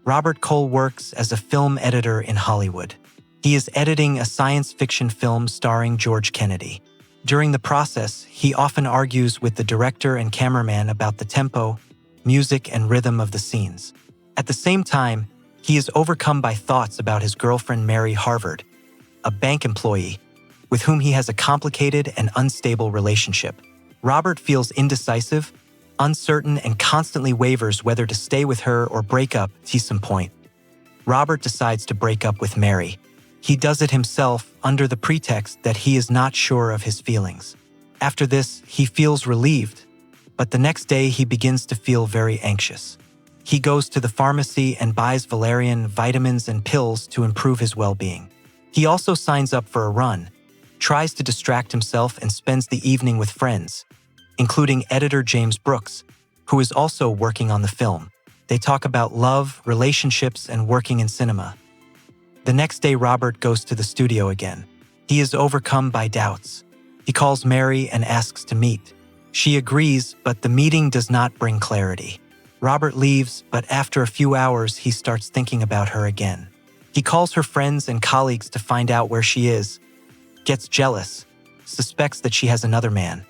Robert Cole works as a film editor in Hollywood. He is editing a science fiction film starring George Kennedy. During the process, he often argues with the director and cameraman about the tempo, music, and rhythm of the scenes. At the same time, he is overcome by thoughts about his girlfriend Mary Harvard, a bank employee, with whom he has a complicated and unstable relationship. Robert feels indecisive, uncertain, and constantly wavers whether to stay with her or break up at some point. Robert decides to break up with Mary. He does it himself under the pretext that he is not sure of his feelings. After this, he feels relieved, but the next day he begins to feel very anxious. He goes to the pharmacy and buys valerian, vitamins, and pills to improve his well-being. He also signs up for a run, tries to distract himself, and spends the evening with friends, including editor James Brooks, who is also working on the film. They talk about love, relationships, and working in cinema. The next day, Robert goes to the studio again. He is overcome by doubts. He calls Mary and asks to meet. She agrees, but the meeting does not bring clarity. Robert leaves, but after a few hours, he starts thinking about her again. He calls her friends and colleagues to find out where she is, gets jealous, suspects that she has another man.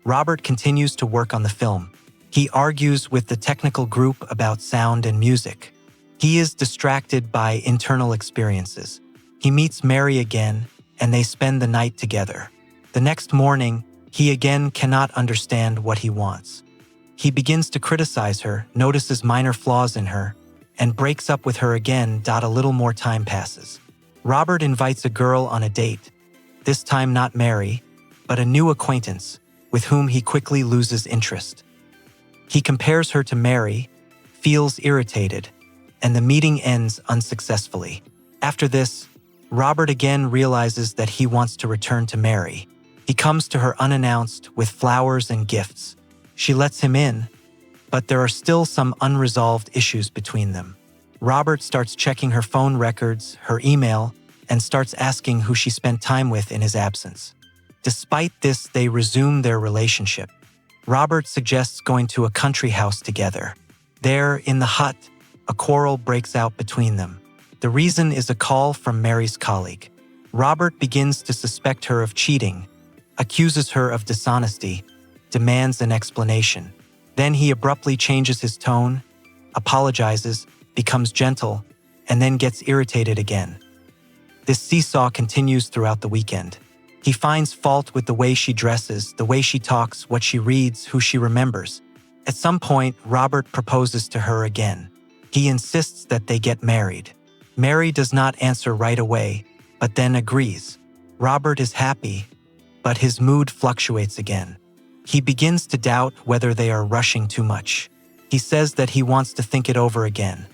Robert continues to work on the film. He argues with the technical group about sound and music. He is distracted by internal experiences. He meets Mary again, and they spend the night together. The next morning, he again cannot understand what he wants. He begins to criticize her, notices minor flaws in her, and breaks up with her again. A little more time passes. Robert invites a girl on a date, this time not Mary, but a new acquaintance, with whom he quickly loses interest. He compares her to Mary, feels irritated, and the meeting ends unsuccessfully. After this, Robert again realizes that he wants to return to Mary. He comes to her unannounced with flowers and gifts. She lets him in, but there are still some unresolved issues between them. Robert starts checking her phone records, her email, and starts asking who she spent time with in his absence. Despite this, they resume their relationship. Robert suggests going to a country house together. There, in the hut, a quarrel breaks out between them. The reason is a call from Mary's colleague. Robert begins to suspect her of cheating, accuses her of dishonesty, demands an explanation. Then he abruptly changes his tone, apologizes, becomes gentle, and then gets irritated again. This seesaw continues throughout the weekend. He finds fault with the way she dresses, the way she talks, what she reads, who she remembers. At some point, Robert proposes to her again. He insists that they get married. Mary does not answer right away, but then agrees. Robert is happy, but his mood fluctuates again. He begins to doubt whether they are rushing too much. He says that he wants to think it over again.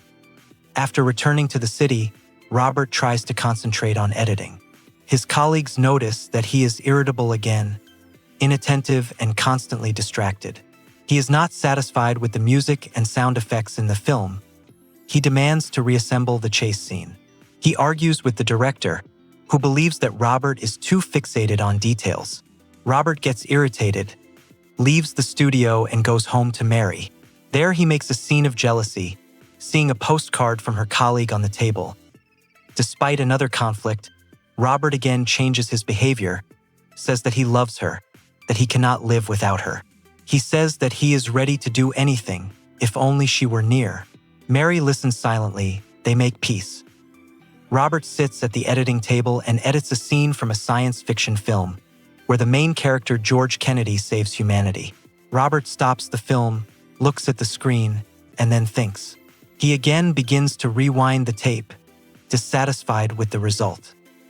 After returning to the city, Robert tries to concentrate on editing. His colleagues notice that he is irritable again, inattentive, and constantly distracted. He is not satisfied with the music and sound effects in the film. He demands to reassemble the chase scene. He argues with the director, who believes that Robert is too fixated on details. Robert gets irritated, leaves the studio, and goes home to Mary. There he makes a scene of jealousy, seeing a postcard from her colleague on the table. Despite another conflict, Robert again changes his behavior, says that he loves her, that he cannot live without her. He says that he is ready to do anything, if only she were near. Mary listens silently. They make peace. Robert sits at the editing table and edits a scene from a science fiction film, where the main character George Kennedy saves humanity. Robert stops the film, looks at the screen, and then thinks. He again begins to rewind the tape, dissatisfied with the result.